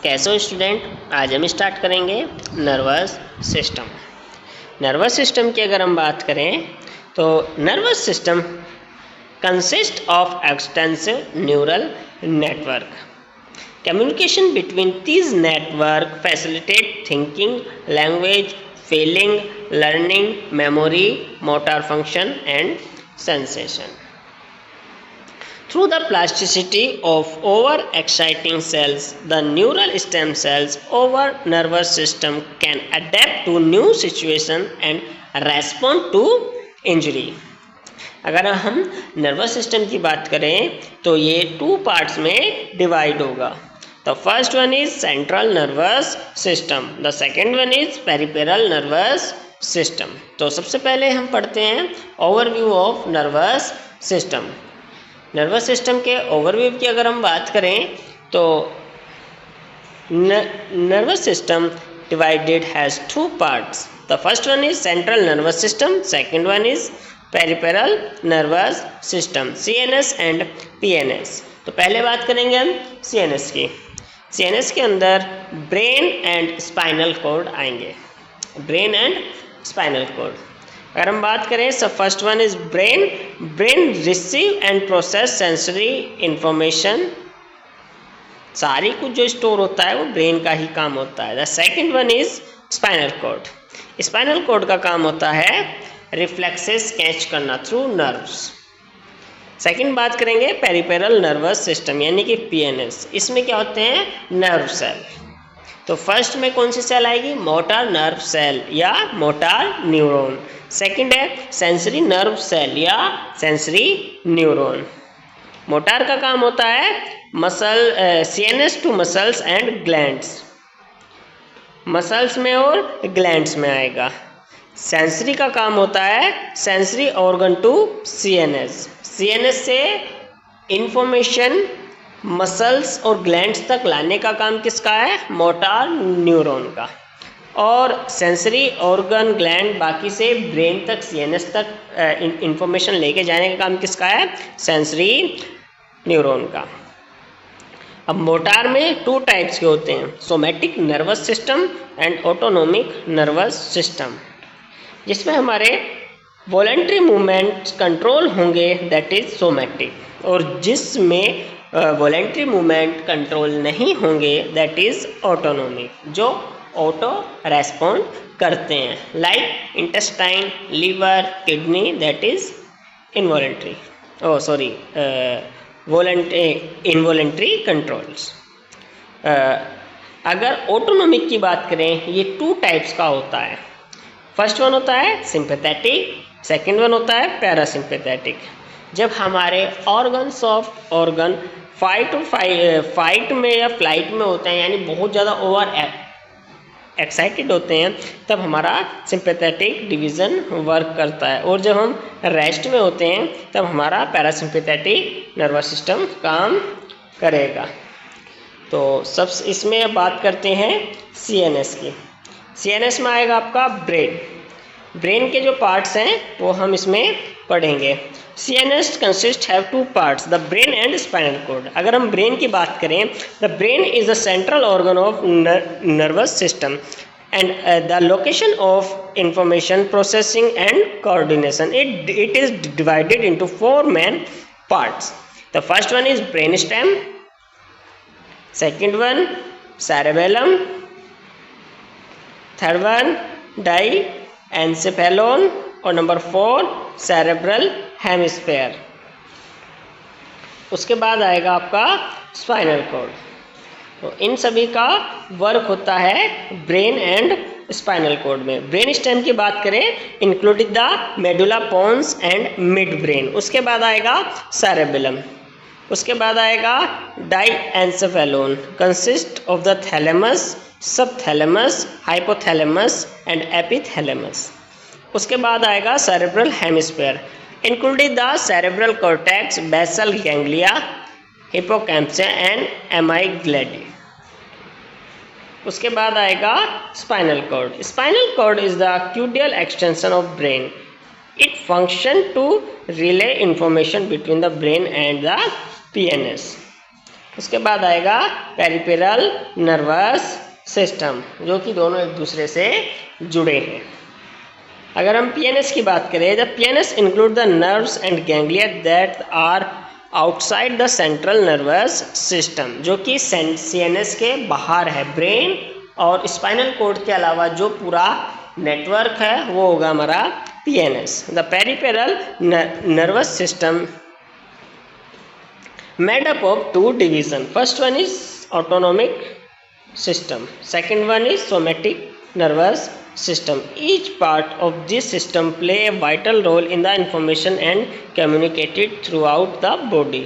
कैसे हो स्टूडेंट? आज हम स्टार्ट करेंगे नर्वस सिस्टम। नर्वस सिस्टम की अगर हम बात करें तो nervous system consist of extensive neural network. Communication between these network facilitate thinking, language, feeling, learning, memory, motor function and sensation. Through the plasticity of over-exciting cells, the neural stem cells over nervous system can adapt to new situation and respond to injury. अगर हम nervous system की बात करें तो ये 2 parts में divide होगा। The first one is central nervous system, the second one is peripheral nervous system. तो सबसे पहले हम पढ़ते हैं overview of nervous system. Nervous system के ओवरव्यू की अगर हम बात करें तो nervous system divided has 2 parts. The first one is central nervous system, second one is peripheral nervous system, CNS and PNS। तो पहले बात करेंगे हम CNS की। CNS के अंदर ब्रेन एंड स्पाइनल कॉर्ड आएंगे। ब्रेन एंड स्पाइनल कॉर्ड अगर हम बात करें so first one is brain. Brain receive and process sensory information. सारी कुछ जो स्टोर होता है वो ब्रेन का ही काम होता है। The second one is spinal cord. Spinal cord का काम होता है रिफ्लेक्सेस कैच करना थ्रू नर्व्स। सेकंड बात करेंगे पेरिफेरल नर्वस सिस्टम यानी कि PNS। इसमें क्या होते हैं? Nerve cell. तो फर्स्ट में कौन सी सेल आएगी? मोटर नर्व सेल या मोटर न्यूरॉन। सेकंड है सेंसरी नर्व सेल या सेंसरी न्यूरॉन। मोटर का काम होता है muscle CNS to muscles and glands. Muscles में और ग्लैंड्स में आएगा। सेंसरी का काम होता है sensory organ to CNS। CNS से इंफॉर्मेशन मसल्स और ग्लैंड्स तक लाने का काम किसका है? मोटर न्यूरॉन का। और सेंसरी ऑर्गन ग्लैंड बाकी से ब्रेन तक CNS तक इंफॉर्मेशन लेके जाने का काम किसका है? सेंसरी न्यूरॉन का। अब मोटर में 2 टाइप्स के होते हैं, somatic nervous system and autonomic nervous system, जिसमें हमारे वॉलेंट्री मूवमेंट कंट्रोल होंगे, दैट इज सोमैटिक। और जिसमें वॉलेंट्री मूवमेंट कंट्रोल नहीं होंगे दैट इज ऑटोनोमिक, जो ऑटो रेस्पॉन्ड करते हैं, like intestine, liver, kidney, that is involuntary involuntary controls. अगर ऑटोनोमिक की बात करें ये 2 टाइप्स का होता है। फर्स्ट वन होता है सिंपैथेटिक, सेकेंड वन होता है पैरासिम्पैथेटिक। जब हमारे ऑर्गन्स ऑफ ऑर्गन फाइट में या फ्लाइट में होते हैं यानी बहुत ज़्यादा ओवर एक्साइटेड होते हैं तब हमारा सिंपैथेटिक डिवीज़न वर्क करता है, और जब हम रेस्ट में होते हैं तब हमारा पैरासिम्पैथेटिक नर्वस सिस्टम काम करेगा। तो सब इसमें बात करते हैं CNS की। CNS में आएगा आपका ब्रेन। ब्रेन के जो पार्ट्स हैं वो हम इसमें पढ़ेंगे। CNS consist have 2 parts, the brain and spinal cord. अगर हम ब्रेन की बात करें, the brain is the central organ of nervous system and the location of information processing and coordination. It is divided into 4 main parts. The first one is brain stem, second one cerebellum, third one diencephalon और number 4 cerebral hemisphere. उसके बाद आएगा आपका spinal cord. तो इन सभी का work होता है ब्रेन एंड स्पाइनल कॉर्ड में। ब्रेन स्टेम की बात करें including the medulla pons and mid brain. उसके बाद आएगा सेरेबेलम। उसके बाद आएगा diencephalon, consist of the thalamus, subthalamus, hypothalamus and epithalamus. उसके बाद आएगा cerebral hemisphere including the cerebral cortex, basal ganglia, hippocampus and amygdala. उसके बाद आएगा spinal cord. Spinal cord is the caudal extension of brain. It function to relay information between the brain and the PNS। उसके बाद आएगा peripheral nervous system, जो कि दोनों एक दूसरे से जुड़े हैं। अगर हम पीएनएस की बात करें, the PNS include the nerves and ganglia that are outside the central nervous system, जो कि सीएनएस के बाहर है। ब्रेन और स्पाइनल कॉर्ड के अलावा जो पूरा नेटवर्क है वो होगा हमारा PNS. The peripheral nervous system made up of two division. First one is autonomic system, second one is somatic nervous system. Each part of this system play a vital role in the information and communicated throughout the body.